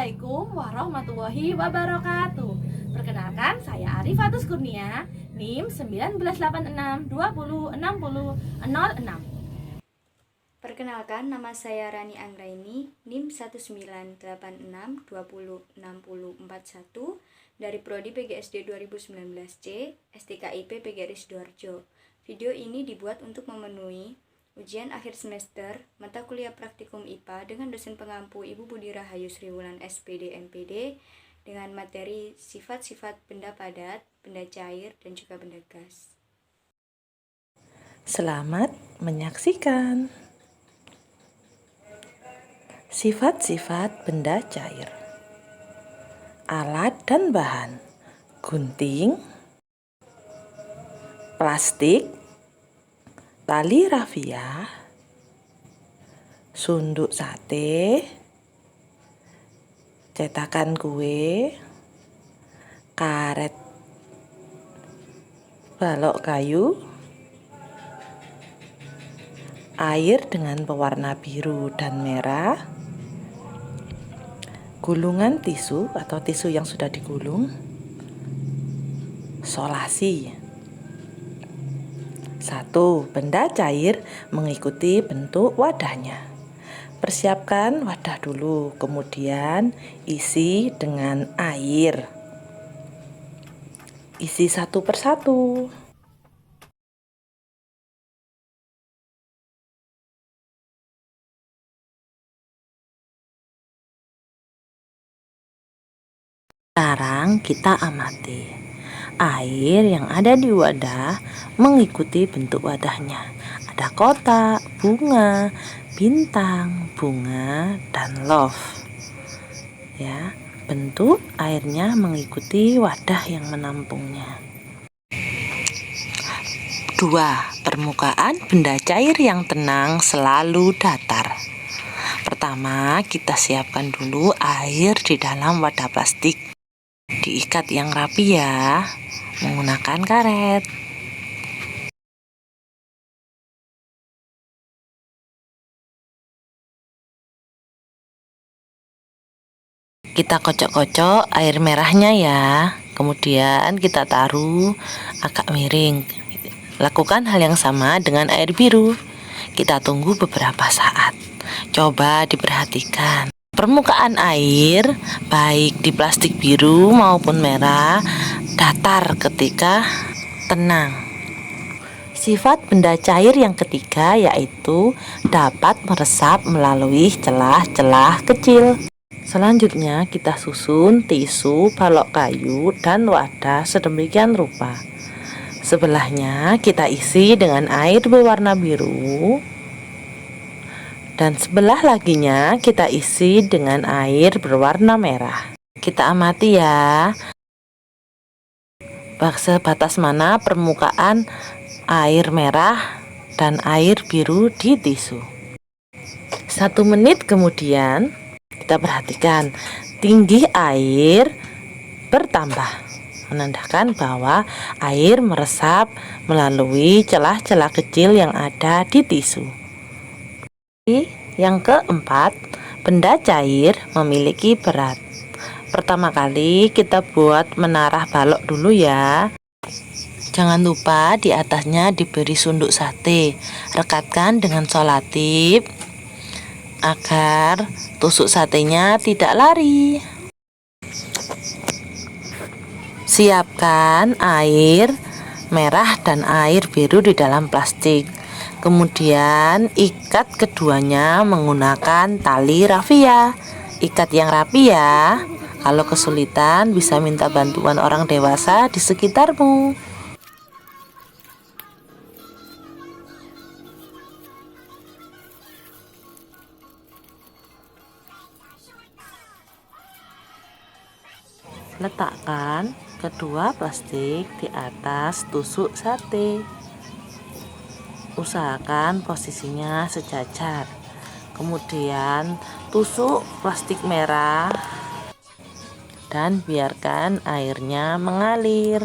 Assalamualaikum warahmatullahi wabarakatuh. Perkenalkan, saya Arifatus Kurnia, NIM 1986206006. Perkenalkan, nama saya Rani Anggraini, NIM 1986206041 dari Prodi PGSD 2019C, STKIP PGRI Sidoarjo. Video ini dibuat untuk memenuhi ujian akhir semester mata kuliah praktikum IPA dengan dosen pengampu Ibu Budi Rahayu Sriwulan SPD MPD dengan materi sifat-sifat benda padat, benda cair, dan juga benda gas. Selamat menyaksikan. Sifat-sifat benda cair. Alat dan bahan: gunting, plastik, tali rafia, sunduk sate, cetakan kue, karet balok kayu, air dengan pewarna biru dan merah, gulungan tisu atau tisu yang sudah digulung, solasi. 1. Benda cair mengikuti bentuk wadahnya. Persiapkan wadah dulu, kemudian isi dengan air. Isi satu persatu. Sekarang kita amati. Air yang ada di wadah mengikuti bentuk wadahnya. Ada kotak, bunga, bintang, bunga, dan love. Ya, bentuk airnya mengikuti wadah yang menampungnya. 2. Permukaan benda cair yang tenang selalu datar. Pertama, kita siapkan dulu air di dalam wadah plastik. Diikat yang rapi ya, menggunakan karet. Kita kocok-kocok air merahnya ya. Kemudian kita taruh agak miring. Lakukan hal yang sama dengan air biru. Kita tunggu beberapa saat. Coba diperhatikan. Permukaan air, baik di plastik biru maupun merah, datar ketika tenang. Sifat benda cair yang ketiga yaitu dapat meresap melalui celah-celah kecil. Selanjutnya kita susun tisu, balok kayu, dan wadah sedemikian rupa. Sebelahnya kita isi dengan air berwarna biru. Dan sebelah laginya kita isi dengan air berwarna merah. Kita amati ya, sebatas mana permukaan air merah dan air biru di tisu. 1 menit kemudian kita perhatikan tinggi air bertambah, menandakan bahwa air meresap melalui celah-celah kecil yang ada di tisu. Yang keempat, benda cair memiliki berat. Pertama kali kita buat menarah balok dulu ya. Jangan lupa di atasnya diberi sunduk sate. Rekatkan dengan solatip agar tusuk satenya tidak lari. Siapkan air merah dan air biru di dalam plastik. Kemudian ikat keduanya menggunakan tali rafia. Ikat yang rapi ya. Kalau kesulitan bisa minta bantuan orang dewasa di sekitarmu. Letakkan kedua plastik di atas tusuk sate. Usahakan posisinya sejajar. Kemudian tusuk plastik merah dan biarkan airnya mengalir.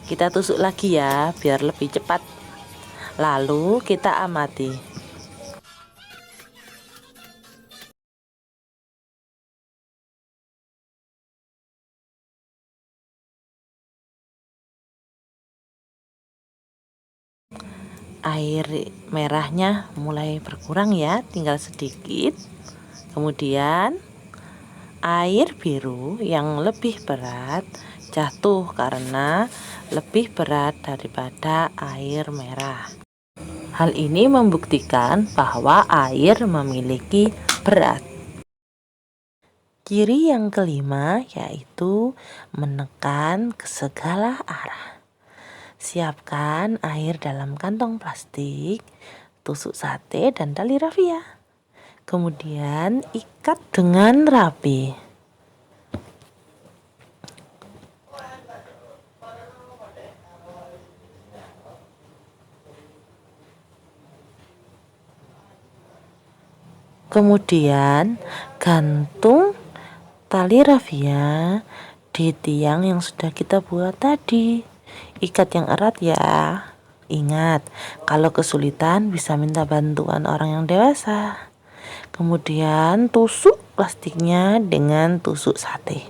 Kita tusuk lagi ya biar lebih cepat. Lalu kita amati. air merahnya mulai berkurang ya, tinggal sedikit. Kemudian air biru yang lebih berat jatuh karena lebih berat daripada air merah. Hal ini membuktikan bahwa air memiliki berat. Ciri yang kelima yaitu menekan ke segala arah. Siapkan air dalam kantong plastik, tusuk sate dan tali rafia. Kemudian ikat dengan rapi. Kemudian gantung tali rafia di tiang yang sudah kita buat tadi. Ikat yang erat ya. Ingat, kalau kesulitan bisa minta bantuan orang yang dewasa. Kemudian tusuk plastiknya dengan tusuk sate.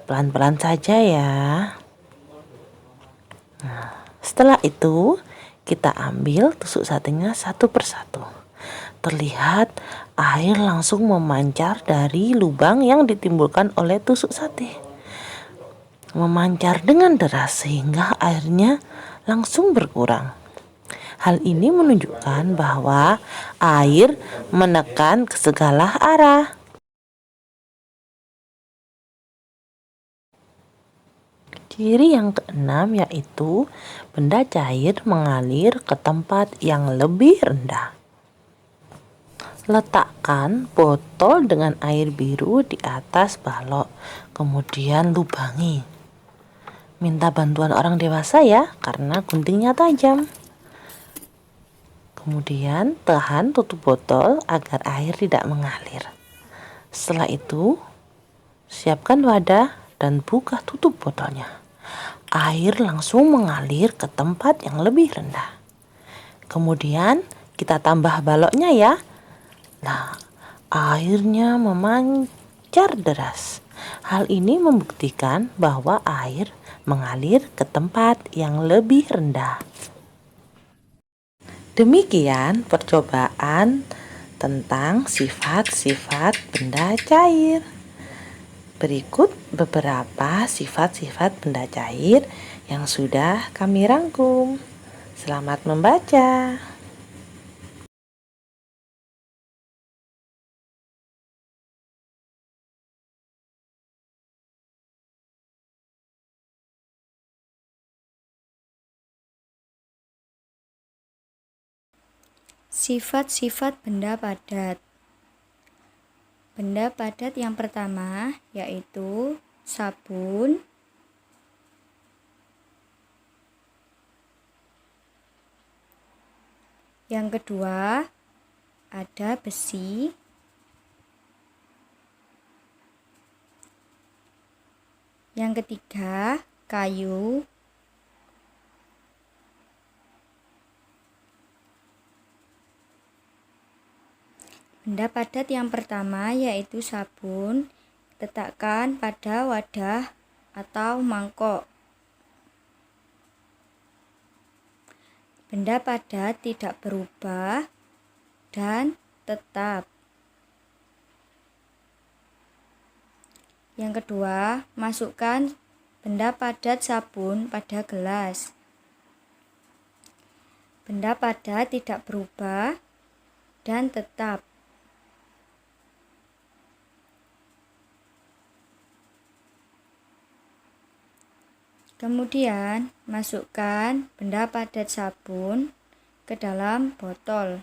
Pelan-pelan saja ya. Nah, setelah itu kita ambil tusuk satenya satu persatu. Terlihat air langsung memancar dari lubang yang ditimbulkan oleh tusuk sate. Memancar dengan deras sehingga airnya langsung berkurang. Hal ini menunjukkan bahwa air menekan ke segala arah. Ciri yang keenam yaitu benda cair mengalir ke tempat yang lebih rendah. Letakkan botol dengan air biru di atas balok, kemudian lubangi. Minta bantuan orang dewasa ya, karena guntingnya tajam. Kemudian tahan tutup botol agar air tidak mengalir. Setelah itu, siapkan wadah dan buka tutup botolnya. Air langsung mengalir ke tempat yang lebih rendah. Kemudian kita tambah baloknya ya. Nah, airnya memancar deras. Hal ini membuktikan bahwa air mengalir ke tempat yang lebih rendah. Demikian percobaan tentang sifat-sifat benda cair. Berikut beberapa sifat-sifat benda cair yang sudah kami rangkum. Selamat membaca. Sifat-sifat benda padat. Benda padat yang pertama yaitu sabun, yang kedua ada besi, yang ketiga kayu, benda padat yang pertama yaitu sabun, letakkan pada wadah atau mangkok. Benda padat tidak berubah dan tetap. Yang kedua, masukkan benda padat sabun pada gelas. Benda padat tidak berubah dan tetap. Kemudian, masukkan benda padat sabun ke dalam botol.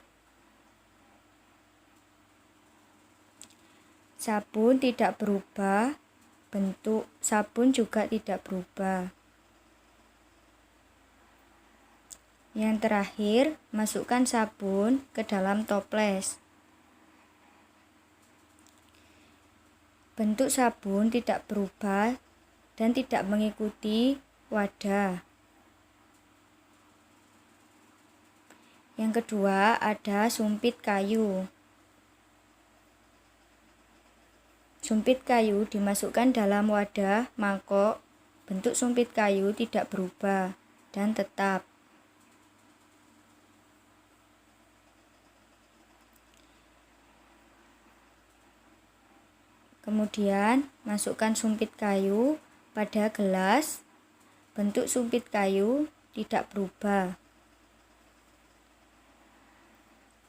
Sabun tidak berubah, bentuk sabun juga tidak berubah. Yang terakhir, masukkan sabun ke dalam toples. Bentuk sabun tidak berubah dan tidak mengikuti wadah. Yang kedua ada sumpit kayu. Sumpit kayu dimasukkan dalam wadah mangkok. Bentuk sumpit kayu tidak berubah dan tetap. Kemudian masukkan sumpit kayu pada gelas. Bentuk sumpit kayu tidak berubah.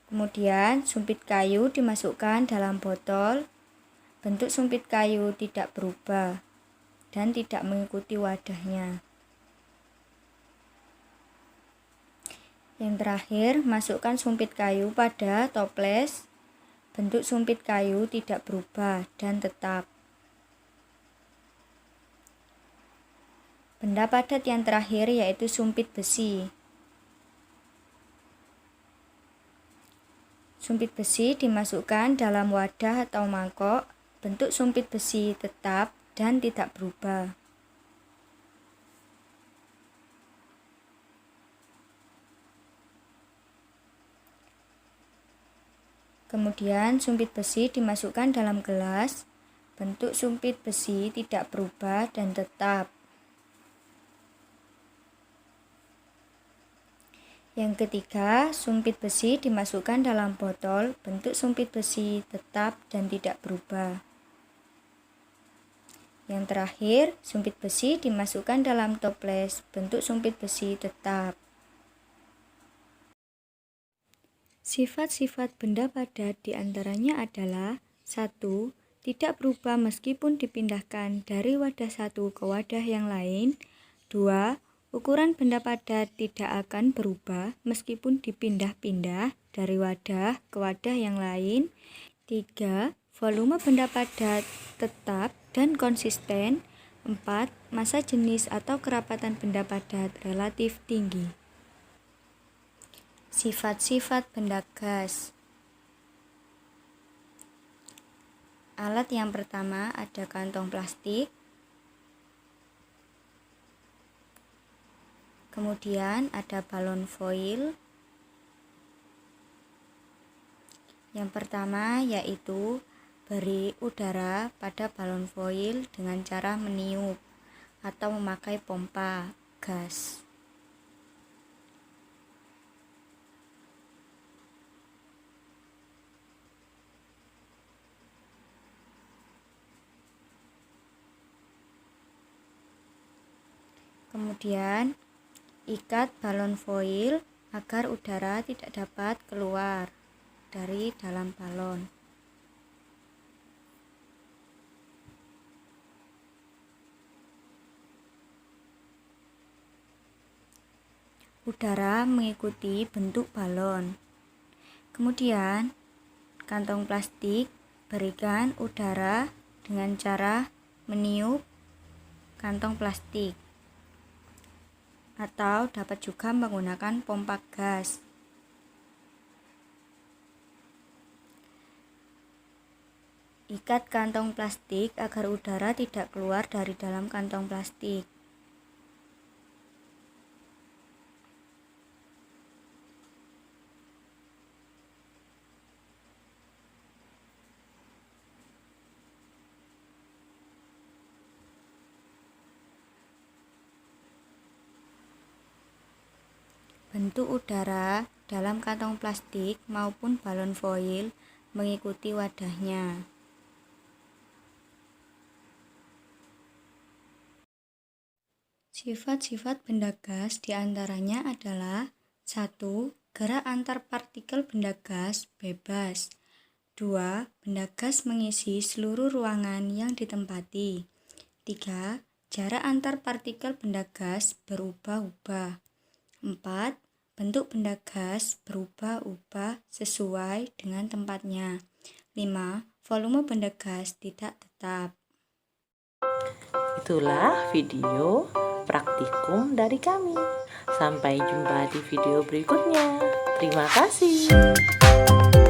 Kemudian sumpit kayu dimasukkan dalam botol. Bentuk sumpit kayu tidak berubah dan tidak mengikuti wadahnya. Yang terakhir, masukkan sumpit kayu pada toples. Bentuk sumpit kayu tidak berubah dan tetap. Benda padat yang terakhir yaitu sumpit besi. Sumpit besi dimasukkan dalam wadah atau mangkok. Bentuk sumpit besi tetap dan tidak berubah. Kemudian sumpit besi dimasukkan dalam gelas. Bentuk sumpit besi tidak berubah dan tetap. Yang ketiga, sumpit besi dimasukkan dalam botol. Bentuk sumpit besi tetap dan tidak berubah. Yang terakhir, sumpit besi dimasukkan dalam toples. Bentuk sumpit besi tetap. Sifat-sifat benda padat diantaranya adalah 1. Tidak berubah meskipun dipindahkan dari wadah satu ke wadah yang lain. 2. Ukuran benda padat tidak akan berubah meskipun dipindah-pindah dari wadah ke wadah yang lain. 3. Volume benda padat tetap dan konsisten. 4. Massa jenis atau kerapatan benda padat relatif tinggi. Sifat-sifat benda gas. Alat yang pertama ada kantong plastik. Kemudian ada balon foil. Yang pertama yaitu beri udara pada balon foil dengan cara meniup atau memakai pompa gas. Kemudian ikat balon foil agar udara tidak dapat keluar dari dalam balon. Udara mengikuti bentuk balon. Kemudian kantong plastik berikan udara dengan cara meniup kantong plastik, atau dapat juga menggunakan pompa gas. Ikat kantong plastik agar udara tidak keluar dari dalam kantong plastik. Bentuk udara dalam kantong plastik maupun balon foil mengikuti wadahnya. Sifat-sifat benda gas diantaranya adalah 1. Gerak antar partikel benda gas bebas. 2. Benda gas mengisi seluruh ruangan yang ditempati. 3. Jarak antar partikel benda gas berubah-ubah. 4. Bentuk benda gas berubah-ubah sesuai dengan tempatnya. 5. Volume benda gas tidak tetap. Itulah video praktikum dari kami. Sampai jumpa di video berikutnya. Terima kasih.